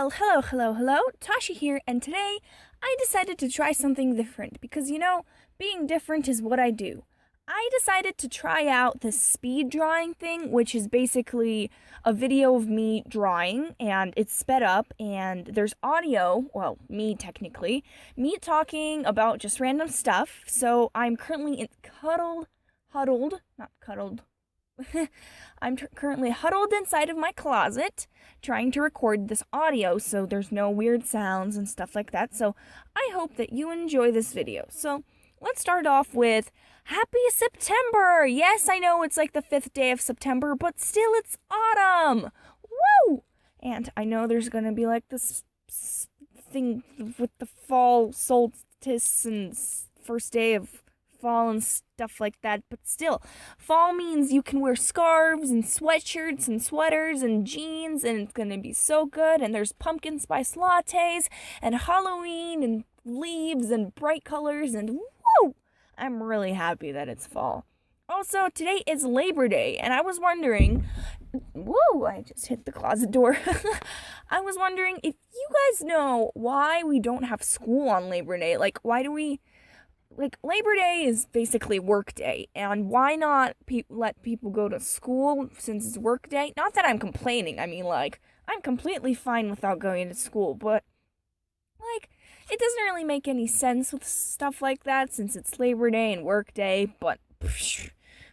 Well, hello. Tasha here, and today I decided to try something different because, being different is what I do. I decided to try out this speed drawing thing, which is basically a video of me drawing, and it's sped up, and there's audio, well, me technically, me talking about just random stuff. So I'm currently not cuddled. I'm currently huddled inside of my closet trying to record this audio so there's no weird sounds and stuff like that. So I hope that you enjoy this video. So let's start off with Happy September! Yes, I know it's like the 5th day of September, but still it's autumn! Woo! And I know there's gonna be like this thing with the fall solstice and first day of fall and stuff like that, but still, fall means you can wear scarves and sweatshirts and sweaters and jeans, and it's gonna be so good. And there's pumpkin spice lattes and Halloween and leaves and bright colors, and woo! I'm really happy that it's fall. Also, today is Labor Day, and I was wondering, whoa, I just hit the closet door. I was wondering if you guys know why we don't have school on Labor Day. Why do we Labor Day is basically work day, and why not let people go to school since it's work day? Not that I'm complaining. I mean, I'm completely fine without going to school, but it doesn't really make any sense with stuff like that since it's Labor Day and work day, but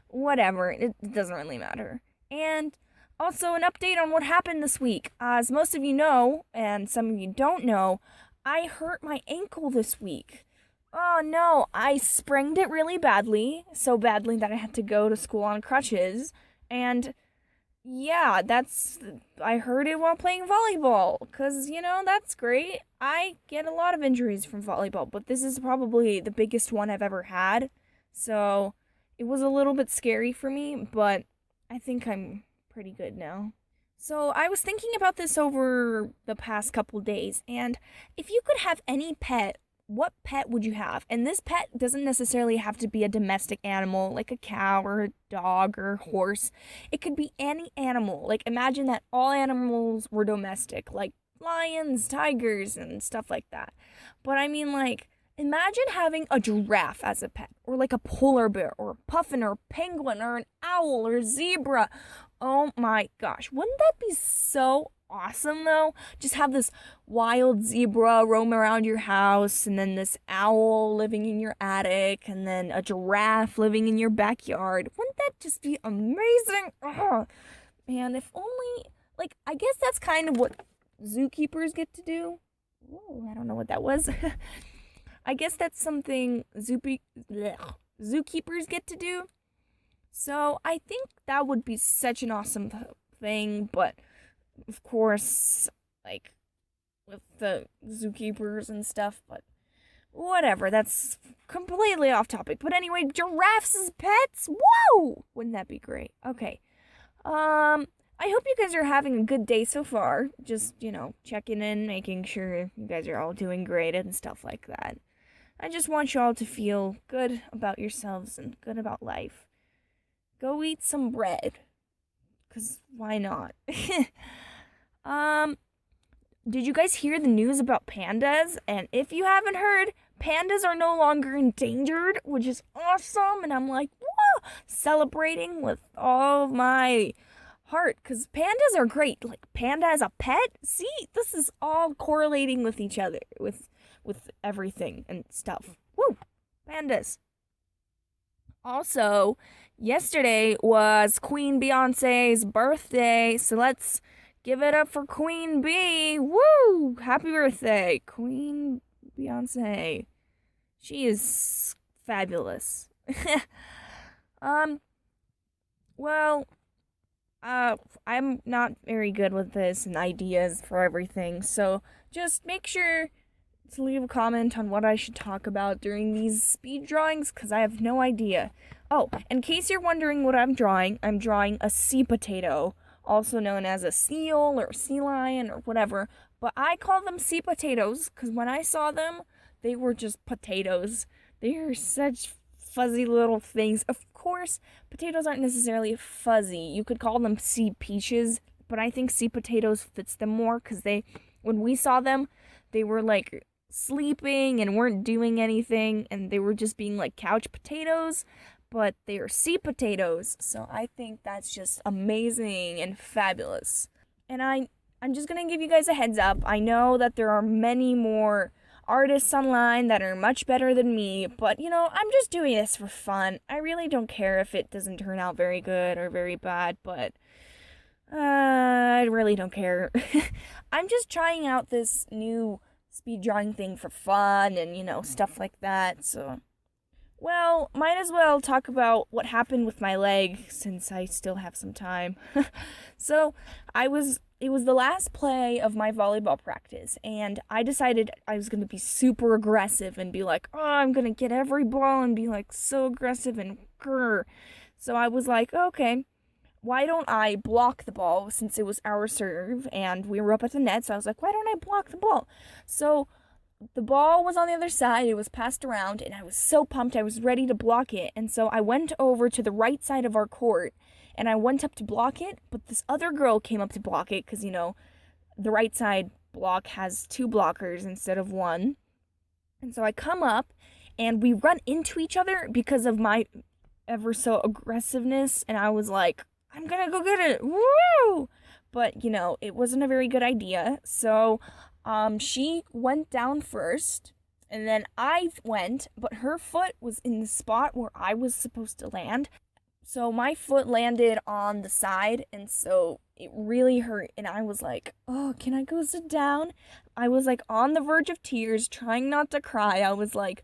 whatever, it doesn't really matter. And also an update on what happened this week. As most of you know, and some of you don't know, I hurt my ankle this week. Oh no, I sprained it really badly, so badly that I had to go to school on crutches, and yeah, I heard it while playing volleyball, because, that's great. I get a lot of injuries from volleyball, but this is probably the biggest one I've ever had, so it was a little bit scary for me, but I think I'm pretty good now. So I was thinking about this over the past couple days, and if you could have any pet, what pet would you have? And this pet doesn't necessarily have to be a domestic animal like a cow or a dog or a horse. It could be any animal. Imagine that all animals were domestic, like lions, tigers, and stuff like that. But I mean, imagine having a giraffe as a pet, or a polar bear, or a puffin, or a penguin, or an owl, or a zebra. Oh my gosh, wouldn't that be so awesome though? Just have this wild zebra roam around your house, and then this owl living in your attic, and then a giraffe living in your backyard. Wouldn't that just be amazing? Ugh. Man, if only, I guess that's kind of what zookeepers get to do. Ooh, I don't know what that was. I guess that's something zookeepers get to do. So I think that would be such an awesome thing, but of course, with the zookeepers and stuff, but whatever, that's completely off topic. But anyway, giraffes as pets? Whoa! Wouldn't that be great? Okay. I hope you guys are having a good day so far. Just, checking in, making sure you guys are all doing great and stuff like that. I just want you all to feel good about yourselves and good about life. Go eat some bread. 'Cause why not? Did you guys hear the news about pandas? And if you haven't heard, pandas are no longer endangered, which is awesome. And I'm whoa, celebrating with all of my heart, because pandas are great. Panda as a pet? See, this is all correlating with each other, with everything and stuff. Woo! Pandas. Also, yesterday was Queen Beyonce's birthday, so let's give it up for Queen Bee. Woo! Happy birthday, Queen Beyonce. She is fabulous. Well, I'm not very good with this and ideas for everything, so just make sure to leave a comment on what I should talk about during these speed drawings, because I have no idea. Oh, in case you're wondering what I'm drawing a sea potato, also known as a seal or sea lion or whatever, but I call them sea potatoes because when I saw them, they were just potatoes. They are such fuzzy little things. Of course, potatoes aren't necessarily fuzzy. You could call them sea peaches, but I think sea potatoes fits them more because they When we saw them, they were like sleeping and weren't doing anything, and they were just being like couch potatoes, but they are sea potatoes. So I think that's just amazing and fabulous. And I'm just going to give you guys a heads up. I know that there are many more artists online that are much better than me, but I'm just doing this for fun. I really don't care if it doesn't turn out very good or very bad, but I really don't care. I'm just trying out this new speed drawing thing for fun and stuff like that. So, well, might as well talk about what happened with my leg since I still have some time. So, it was the last play of my volleyball practice, and I decided I was going to be super aggressive and be like, oh, I'm going to get every ball and be like so aggressive and grr. So I was like, okay, why don't I block the ball since it was our serve and we were up at the net? So I was like, why don't I block the ball? So the ball was on the other side, it was passed around, and I was so pumped, I was ready to block it. And so I went over to the right side of our court and I went up to block it, but this other girl came up to block it because, the right side block has 2 blockers instead of 1. And so I come up and we run into each other because of my ever so aggressiveness, and I was like, I'm gonna go get it, woo! But, it wasn't a very good idea. So she went down first, and then I went, but her foot was in the spot where I was supposed to land. So my foot landed on the side, and so it really hurt, and I was like, oh, can I go sit down? I was like on the verge of tears, trying not to cry. I was like,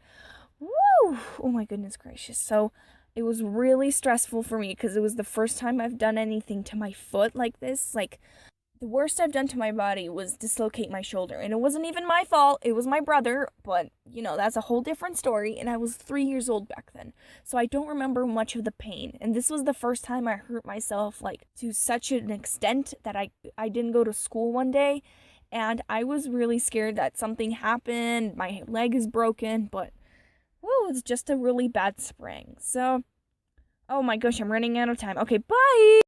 woo! Oh my goodness gracious. So it was really stressful for me because it was the first time I've done anything to my foot like this. Like, the worst I've done to my body was dislocate my shoulder, and it wasn't even my fault. It was my brother, but, that's a whole different story, and I was 3 years old back then, so I don't remember much of the pain, and this was the first time I hurt myself, like, to such an extent that I didn't go to school one day, and I was really scared that something happened, my leg is broken, but, whoa, it's just a really bad sprain. So, oh my gosh, I'm running out of time. Okay, bye!